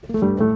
Welcome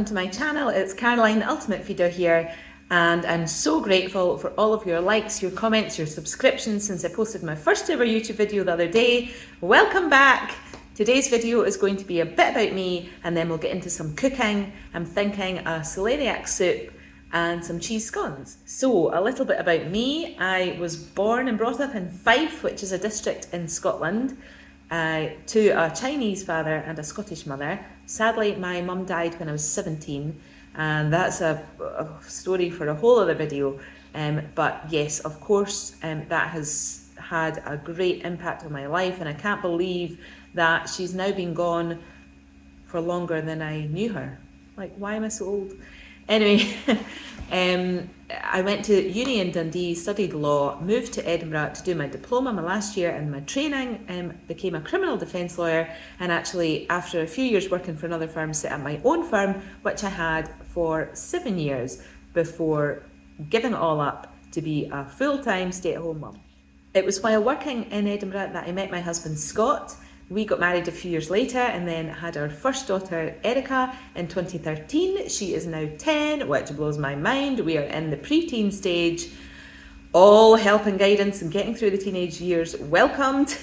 to my channel. It's Caroline, the Ultimate Feeder here, and I'm so grateful for all of your likes, your comments, your subscriptions since I posted my first ever YouTube video the other day. Welcome back. Today's video is going to be a bit about me, and then we'll get into some cooking. I'm thinking a celeriac soup and some cheese scones. So a little bit about me. I was born and brought up in Fife, which is a district in Scotland, to a Chinese father and a Scottish mother. Sadly, my mum died when I was 17, and that's a story for a whole other video. But yes, of course, that has had a great impact on my life, and I can't believe that she's now been gone for longer than I knew her. Like, why am I so old? Anyway, I went to uni in Dundee, studied law, moved to Edinburgh to do my diploma my last year, and my training became a criminal defence lawyer, and actually after a few years working for another firm set up my own firm, which I had for 7 years before giving it all up to be a full-time stay-at-home mum. It was while working in Edinburgh that I met my husband Scott. We got married a few years later and then had our first daughter, Erica, in 2013. She is now 10, which blows my mind. We are in the preteen stage. All help and guidance and getting through the teenage years welcomed.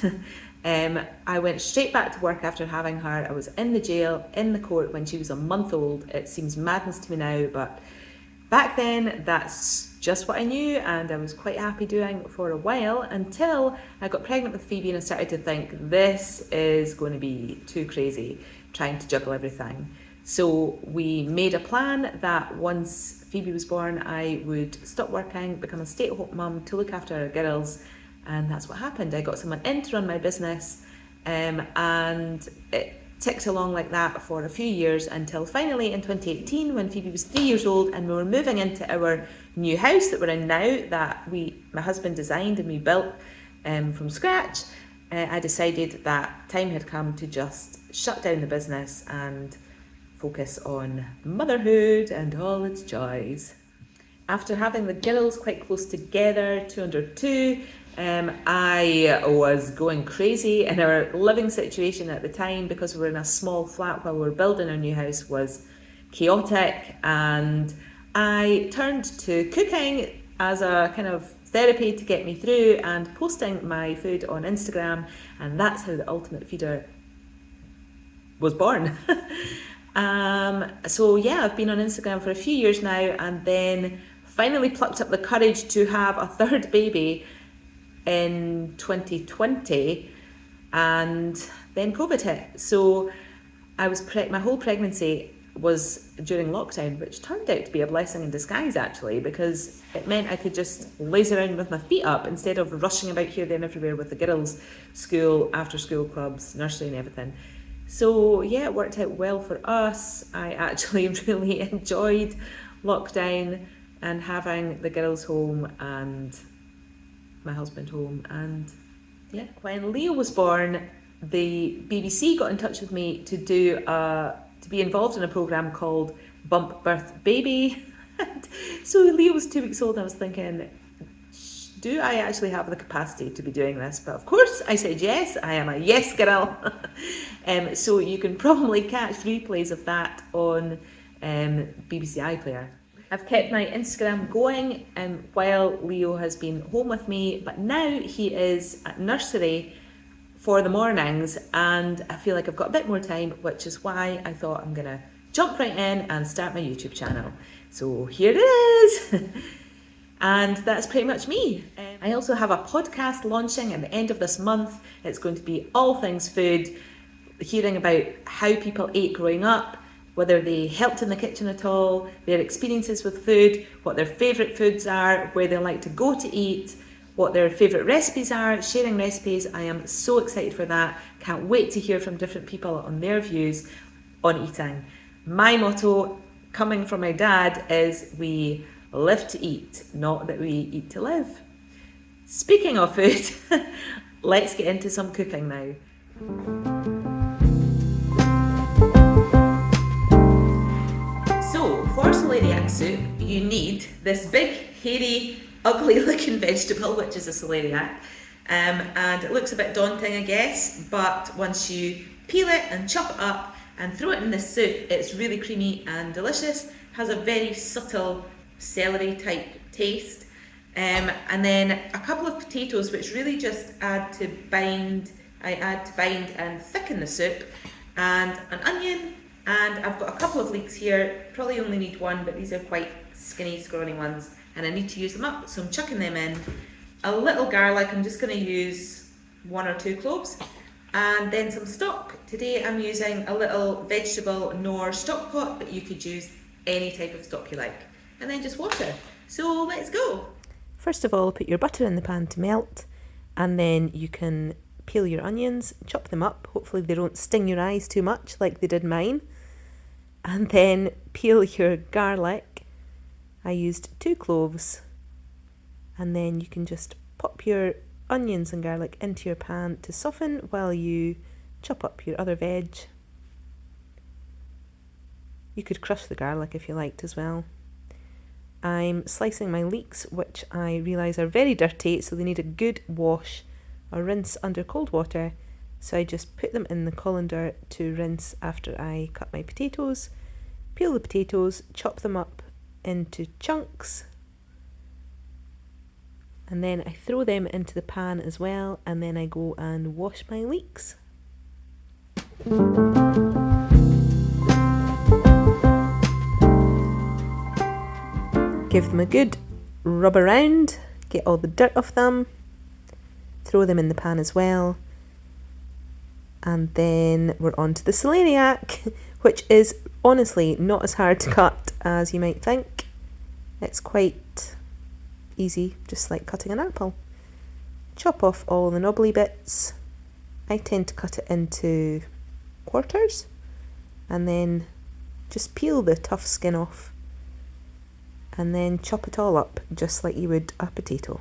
I went straight back to work after having her. I was in the jail, in the court when she was a month old. It seems madness to me now, but back then, that's just what I knew, and I was quite happy doing for a while until I got pregnant with Phoebe and I started to think, this is going to be too crazy, trying to juggle everything. So we made a plan that once Phoebe was born, I would stop working, become a stay-at-home mum to look after our girls, and that's what happened. I got someone in to run my business, and it ticked along like that for a few years until finally in 2018 when Phoebe was 3 years old and we were moving into our new house that we're in now, that my husband designed and we built from scratch. I decided that time had come to just shut down the business and focus on motherhood and all its joys. After having the girls quite close together, 2 under 2, I was going crazy, and our living situation at the time, because we were in a small flat while we were building our new house, was chaotic, and I turned to cooking as a kind of therapy to get me through and posting my food on Instagram, and that's how the Ultimate Feeder was born. So yeah, I've been on Instagram for a few years now, and then finally plucked up the courage to have a third baby in 2020, and then COVID hit. So I was my whole pregnancy was during lockdown, which turned out to be a blessing in disguise actually, because it meant I could just laze around with my feet up instead of rushing about here, there and everywhere with the girls, school, after school clubs, nursery and everything. So yeah, it worked out well for us. I actually really enjoyed lockdown and having the girls home and my husband home. And yeah, when Leo was born, the BBC got in touch with me to be involved in a programme called Bump Birth Baby. And so Leo was 2 weeks old and I was thinking, do I actually have the capacity to be doing this? But of course I said yes. I am a yes girl. So you can probably catch replays of that on BBC iPlayer. I've kept my Instagram going while Leo has been home with me, but now he is at nursery for the mornings and I feel like I've got a bit more time, which is why I thought I'm gonna jump right in and start my YouTube channel. So here it is. And that's pretty much me. I also have a podcast launching at the end of this month. It's going to be all things food, hearing about how people ate growing up, whether they helped in the kitchen at all, their experiences with food, what their favourite foods are, where they like to go to eat, what their favourite recipes are, sharing recipes. I am so excited for that. Can't wait to hear from different people on their views on eating. My motto, coming from my dad, is we live to eat, not that we eat to live. Speaking of food, let's get into some cooking now. soup, you need this big, hairy, ugly looking vegetable, which is a celeriac. And it looks a bit daunting, I guess, but once you peel it and chop it up and throw it in this soup, it's really creamy and delicious. Has a very subtle celery type taste. And then a couple of potatoes, which really just add to bind and thicken the soup, and an onion, and I've got a couple of leeks here, probably only need one, but these are quite skinny, scrawny ones, and I need to use them up, so I'm chucking them in. A little garlic, I'm just going to use 1 or 2 cloves, and then some stock. Today I'm using a little vegetable Knorr stock pot, but you could use any type of stock you like. And then just water. So let's go. First of all, put your butter in the pan to melt, and then you can peel your onions, chop them up. Hopefully they don't sting your eyes too much like they did mine. And then peel your garlic. I used 2 cloves. And then you can just pop your onions and garlic into your pan to soften while you chop up your other veg. You could crush the garlic if you liked as well. I'm slicing my leeks, which I realise are very dirty, so they need a good wash or rinse under cold water. So I just put them in the colander to rinse after I cut my potatoes. Peel the potatoes, chop them up into chunks, and then I throw them into the pan as well, and then I go and wash my leeks. Give them a good rub around, get all the dirt off them, throw them in the pan as well, and then we're on to the celeriac, which is honestly not as hard to cut as you might think. It's quite easy, just like cutting an apple. Chop off all the knobbly bits. I tend to cut it into quarters and then just peel the tough skin off and then chop it all up just like you would a potato.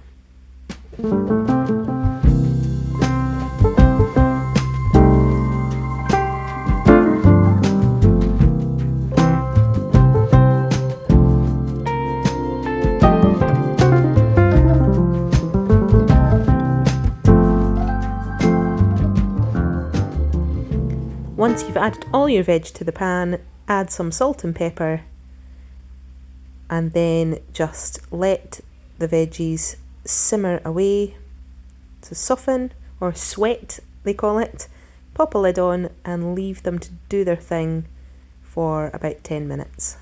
Once you've added all your veg to the pan, add some salt and pepper, and then just let the veggies simmer away to soften, or sweat they call it. Pop a lid on and leave them to do their thing for about 10 minutes.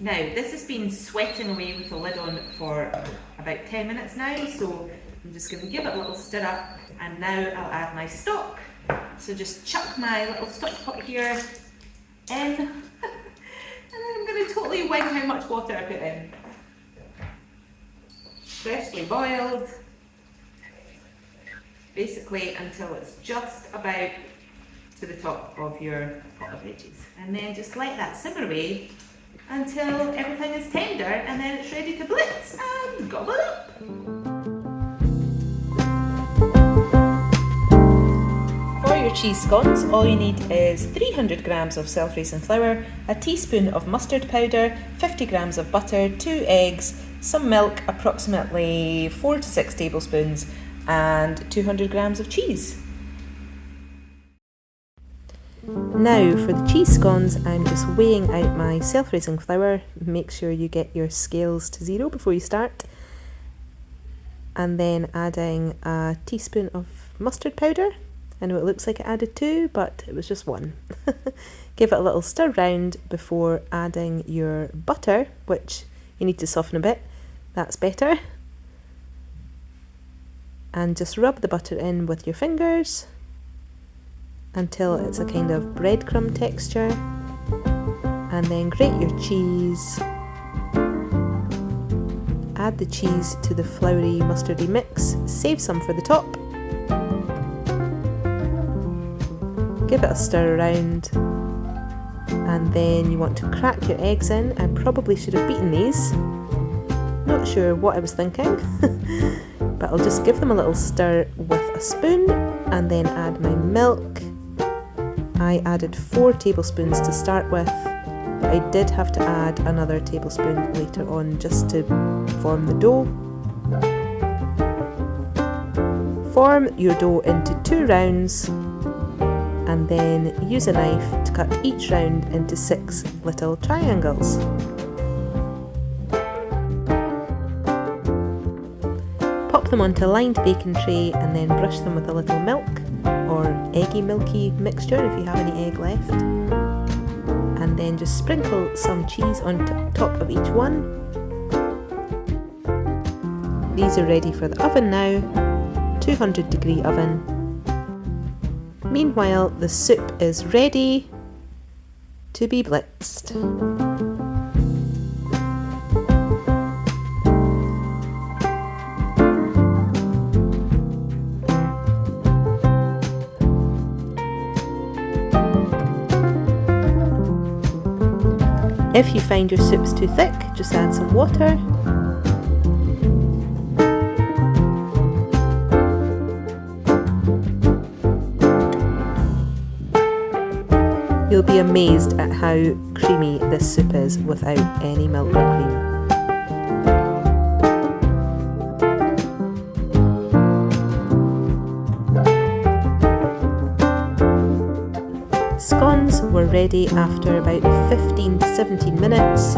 Now this has been sweating away with the lid on for about 10 minutes now, so I'm just going to give it a little stir up, and now I'll add my stock. So just chuck my little stock pot here in, and then I'm going to totally wing how much water I put in. Freshly boiled, basically until it's just about to the top of your pot of veggies. And then just let that simmer away until everything is tender, and then it's ready to blitz and gobble it up. For your cheese scones, all you need is 300 grams of self-raising flour, a teaspoon of mustard powder, 50 grams of butter, 2 eggs, some milk, approximately 4 to 6 tablespoons, and 200 grams of cheese. Now for the cheese scones, I'm just weighing out my self-raising flour. Make sure you get your scales to 0 before you start. And then adding a teaspoon of mustard powder. I know it looks like I added 2, but it was just 1. Give it a little stir round before adding your butter, which you need to soften a bit. That's better. And just rub the butter in with your fingers until it's a kind of breadcrumb texture. And then grate your cheese. Add the cheese to the floury mustardy mix. Save some for the top. Give it a stir around, and then you want to crack your eggs in. I probably should have beaten these. Not sure what I was thinking, but I'll just give them a little stir with a spoon and then add my milk. I added 4 tablespoons to start with, but I did have to add another tablespoon later on just to form the dough. Form your dough into 2 rounds and then use a knife to cut each round into 6 little triangles. Pop them onto a lined baking tray and then brush them with a little milk or eggy milky mixture if you have any egg left. And then just sprinkle some cheese on top of each one. These are ready for the oven now, 200-degree oven. Meanwhile, the soup is ready to be blitzed. If you find your soup's too thick, just add some water. You'll be amazed at how creamy this soup is without any milk or cream. Scones were ready after about 15 to 17 minutes.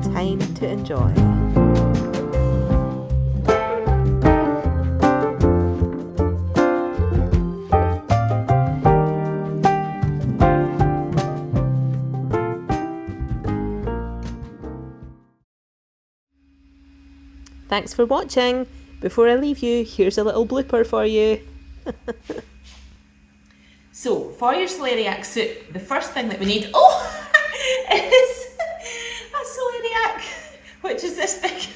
Time to enjoy. Thanks for watching. Before I leave you, here's a little blooper for you. So, for your celeriac soup, the first thing that we need, is a celeriac, which is this big.